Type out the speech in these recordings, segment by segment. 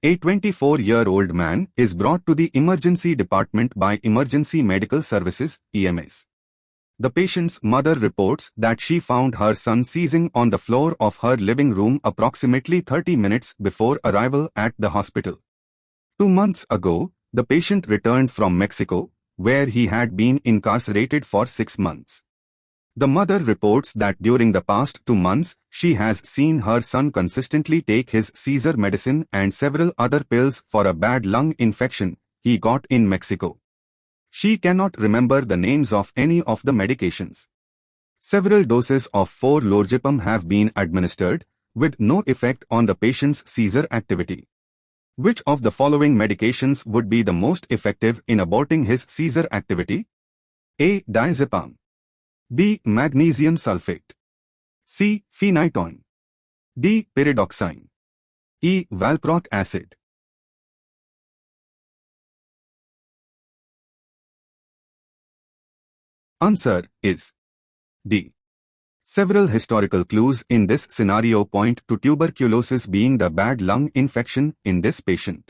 A 24-year-old man is brought to the emergency department by Emergency Medical Services, EMS. The patient's mother reports that she found her son seizing on the floor of her living room approximately 30 minutes before arrival at the hospital. 2 months ago, the patient returned from Mexico, where he had been incarcerated for 6 months. The mother reports that during the past 2 months, she has seen her son consistently take his seizure medicine and several other pills for a bad lung infection he got in Mexico. She cannot remember the names of any of the medications. Several doses of 4-lorgepam have been administered, with no effect on the patient's seizure activity. Which of the following medications would be the most effective in aborting his seizure activity? A. Diazepam. B. Magnesium sulfate. C. Phenytoin. D. Pyridoxine. E. Valproic acid. Answer is D. Several historical clues in this scenario point to tuberculosis being the bad lung infection in this patient.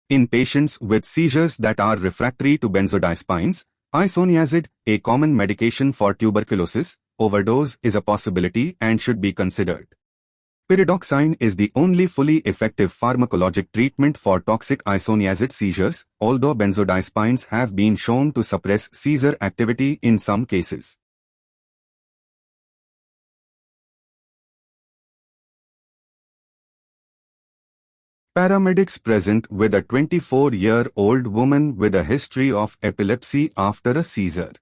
In patients with seizures that are refractory to benzodiazepines, isoniazid, a common medication for tuberculosis, overdose is a possibility and should be considered. Pyridoxine is the only fully effective pharmacologic treatment for toxic isoniazid seizures, although benzodiazepines have been shown to suppress seizure activity in some cases. Paramedics present with a 24-year-old woman with a history of epilepsy after a seizure.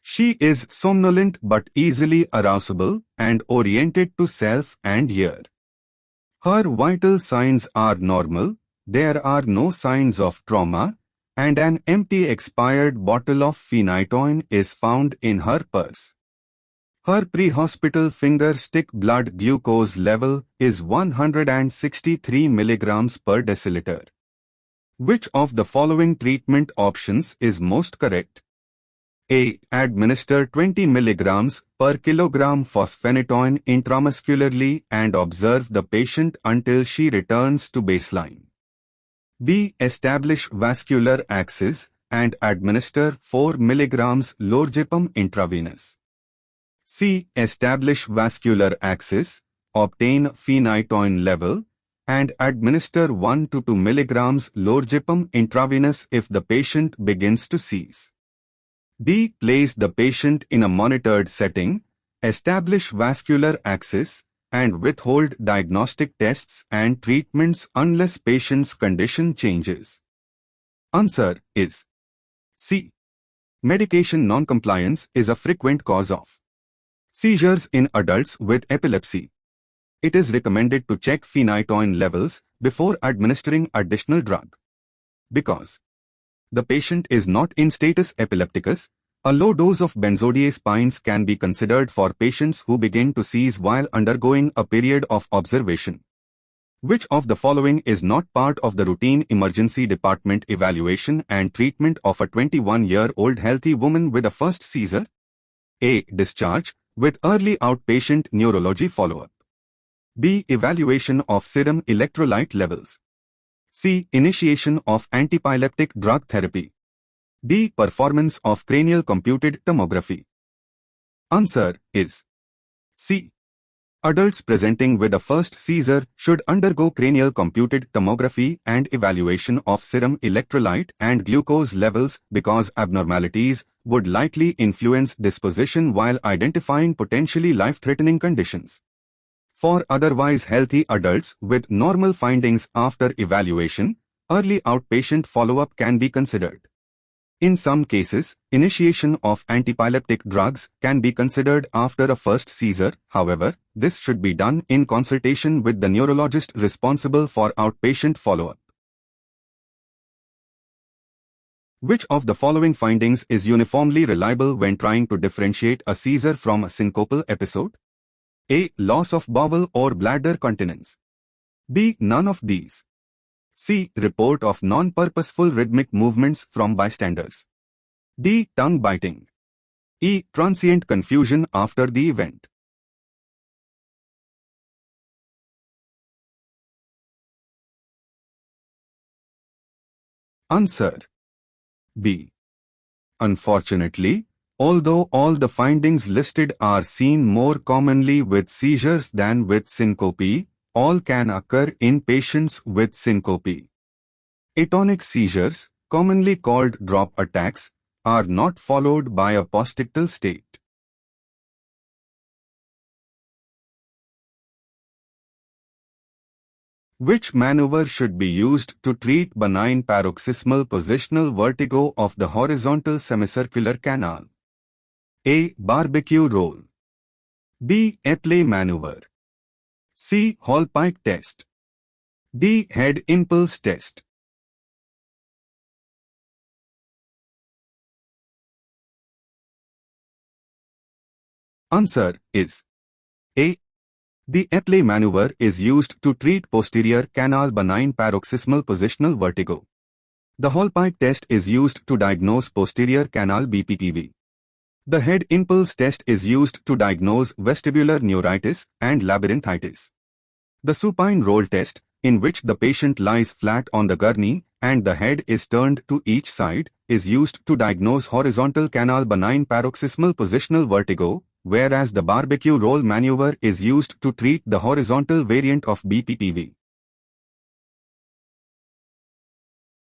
She is somnolent but easily arousable and oriented to self and ear. Her vital signs are normal, there are no signs of trauma, and an empty expired bottle of phenytoin is found in her purse. Her pre-hospital finger stick blood glucose level is 163 mg per deciliter. Which of the following treatment options is most correct? A. Administer 20 mg per kilogram fosphenytoin intramuscularly and observe the patient until she returns to baseline. B. Establish vascular access and administer 4 mg lorgepam intravenous. C. Establish vascular access, obtain phenytoin level, and administer 1 to 2 mg lorgepam intravenous if the patient begins to seize. D. Place the patient in a monitored setting, establish vascular access, and withhold diagnostic tests and treatments unless patient's condition changes. Answer is C. Medication noncompliance is a frequent cause of seizures in adults with epilepsy. It is recommended to check phenytoin levels before administering additional drug. Because the patient is not in status epilepticus, a low dose of benzodiazepines can be considered for patients who begin to seize while undergoing a period of observation. Which of the following is not part of the routine emergency department evaluation and treatment of a 21-year-old healthy woman with a first seizure? A. Discharge with early outpatient neurology follow-up. B. Evaluation of serum electrolyte levels. C. Initiation of antiepileptic drug therapy. D. Performance of cranial computed tomography. Answer is C. Adults presenting with a first seizure should undergo cranial computed tomography and evaluation of serum electrolyte and glucose levels because abnormalities would likely influence disposition while identifying potentially life-threatening conditions. For otherwise healthy adults with normal findings after evaluation, early outpatient follow-up can be considered. In some cases, initiation of antiepileptic drugs can be considered after a first seizure. However, this should be done in consultation with the neurologist responsible for outpatient follow-up. Which of the following findings is uniformly reliable when trying to differentiate a seizure from a syncopal episode? A. Loss of bowel or bladder continence. B. None of these. C. Report of non-purposeful rhythmic movements from bystanders. D. Tongue biting. E. Transient confusion after the event. Answer B. Unfortunately, although all the findings listed are seen more commonly with seizures than with syncope, all can occur in patients with syncope. Atonic seizures, commonly called drop attacks, are not followed by a postictal state. Which maneuver should be used to treat benign paroxysmal positional vertigo of the horizontal semicircular canal? A. Barbecue roll. B. Epley maneuver. C. Hallpike test. D. Head impulse test. Answer is A. The Epley maneuver is used to treat posterior canal benign paroxysmal positional vertigo. The Hallpike test is used to diagnose posterior canal BPPV. The head impulse test is used to diagnose vestibular neuritis and labyrinthitis. The supine roll test, in which the patient lies flat on the gurney and the head is turned to each side, is used to diagnose horizontal canal benign paroxysmal positional vertigo, whereas the barbecue roll maneuver is used to treat the horizontal variant of BPPV.